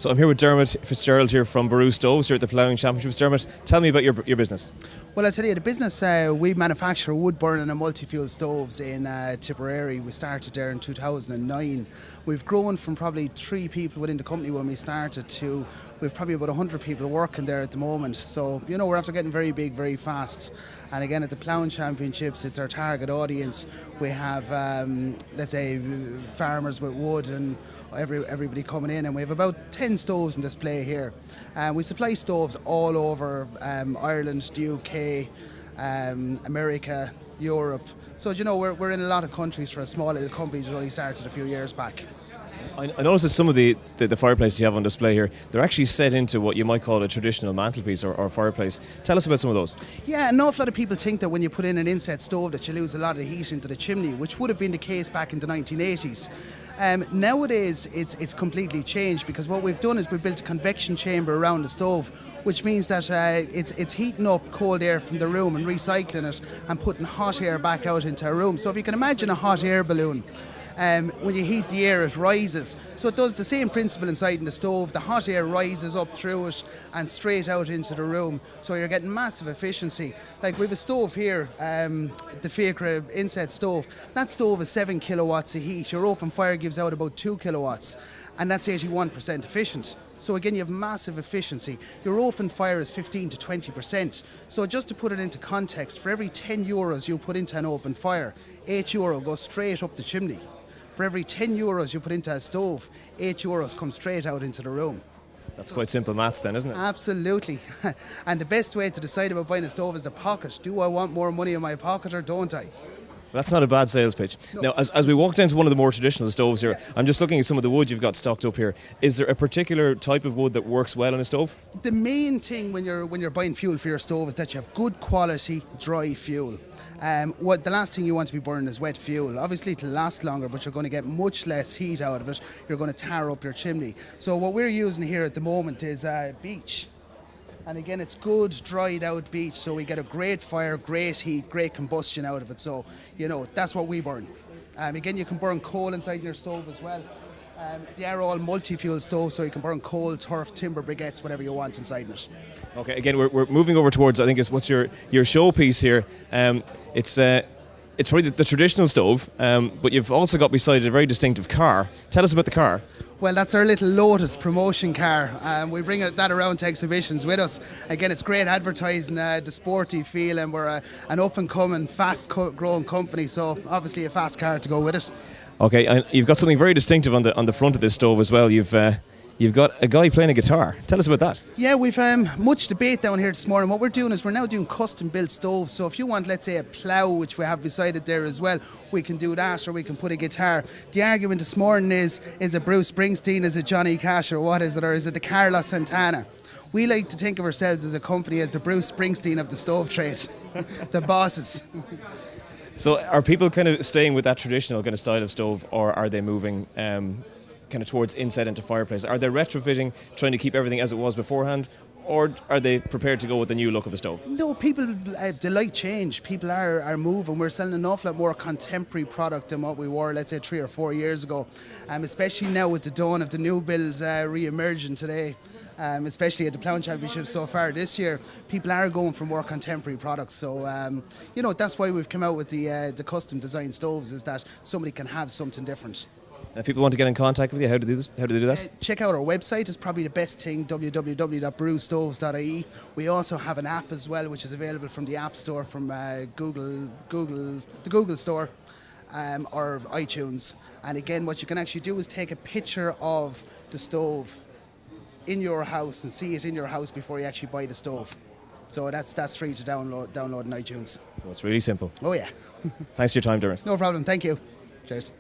So I'm here with Dermot Fitzgerald here from Boru Stoves here at the Ploughing Championship. Dermot, tell me about your business. Well, I'll tell you, the business, we manufacture wood burning and multi-fuel stoves in Tipperary. We started there in 2009. We've grown from probably 3 people within the company when we started to we've probably about 100 people working there at the moment. So, you know, we're after getting very big, very fast. And again, at the Ploughing Championships, it's our target audience. We have, let's say, farmers with wood and everybody coming in, and we have about 10 stoves in display here. We supply stoves all over Ireland, the UK, America, Europe. So, you know, we're in a lot of countries for a small little company that only started a few years back. I noticed that some of the fireplaces you have on display here, they're actually set into what you might call a traditional mantelpiece or fireplace. Tell us about some of those. Yeah, an awful lot of people think that when you put in an inset stove that you lose a lot of heat into the chimney, which would have been the case back in the 1980s. Nowadays, it's completely changed, because what we've done is we've built a convection chamber around the stove, which means that it's heating up cold air from the room and recycling it and putting hot air back out into a room. So if you can imagine a hot air balloon, when you heat the air, it rises. So it does the same principle inside in the stove. The hot air rises up through it and straight out into the room. So you're getting massive efficiency. Like, we have a stove here, the Fiacre inset stove. That stove is 7 kilowatts of heat. Your open fire gives out about 2 kilowatts, and that's 81% efficient. So again, you have massive efficiency. Your open fire is 15 to 20%. So just to put it into context, for every 10 euros you put into an open fire, €8 goes straight up the chimney. For every 10 euros you put into a stove, 8 euros come straight out into the room. That's quite simple maths then, isn't it? Absolutely. And the best way to decide about buying a stove is the pocket. Do I want more money in my pocket or don't I? That's not a bad sales pitch. No. Now, as we walk down to one of the more traditional stoves here, I'm just looking at some of the wood you've got stocked up here. Is there a particular type of wood that works well on a stove? The main thing when you're buying fuel for your stove is that you have good quality dry fuel. What the last thing you want to be burning is wet fuel. Obviously it'll last longer, but you're going to get much less heat out of it. You're going to tar up your chimney. So what we're using here at the moment is beech. And again, it's good dried out beech, so we get a great fire, great heat, great combustion out of it. So, you know, that's what we burn. Again, you can burn coal inside your stove as well. They are all multi-fuel stoves, so you can burn coal, turf, timber, briquettes, whatever you want inside it. Okay, again, we're moving over towards, I think, what's your showpiece here. It's probably the traditional stove, but you've also got beside it a very distinctive car. Tell us about the car. Well, that's our little Lotus promotion car. We bring that around to exhibitions with us. Again, it's great advertising, the sporty feel, and we're an up-and-coming, fast-growing company, so obviously a fast car to go with it. Okay, and you've got something very distinctive on the front of this stove as well. You've got a guy playing a guitar. Tell us about that. Yeah, we've much debate down here this morning. What we're doing is we're now doing custom-built stoves. So if you want, let's say, a plough, which we have beside it there as well, we can do that, or we can put a guitar. The argument this morning is it Bruce Springsteen, is it Johnny Cash, or what is it, or is it the Carlos Santana? We like to think of ourselves as a company as the Bruce Springsteen of the stove trade, the bosses. So are people kind of staying with that traditional kind of style of stove, or are they moving kind of towards inset into fireplace? Are they retrofitting, trying to keep everything as it was beforehand, or are they prepared to go with the new look of a stove? No, people they like change. People are moving. We're selling an awful lot more contemporary product than what we were, let's say, 3 or 4 years ago. Especially now with the dawn of the new builds re-emerging today. Especially at the Ploughing Championship so far this year, people are going for more contemporary products. So, you know, that's why we've come out with the custom design stoves, is that somebody can have something different. And if people want to get in contact with you, how do they do that? Check out our website. It's probably the best thing, www.borustoves.ie. We also have an app as well, which is available from the App Store, from the Google Store, or iTunes. And again, what you can actually do is take a picture of the stove in your house and see it in your house before you actually buy the stove. So that's free to download on iTunes. So it's really simple. Oh yeah. Thanks for your time, Dermot. No problem. Thank you. Cheers.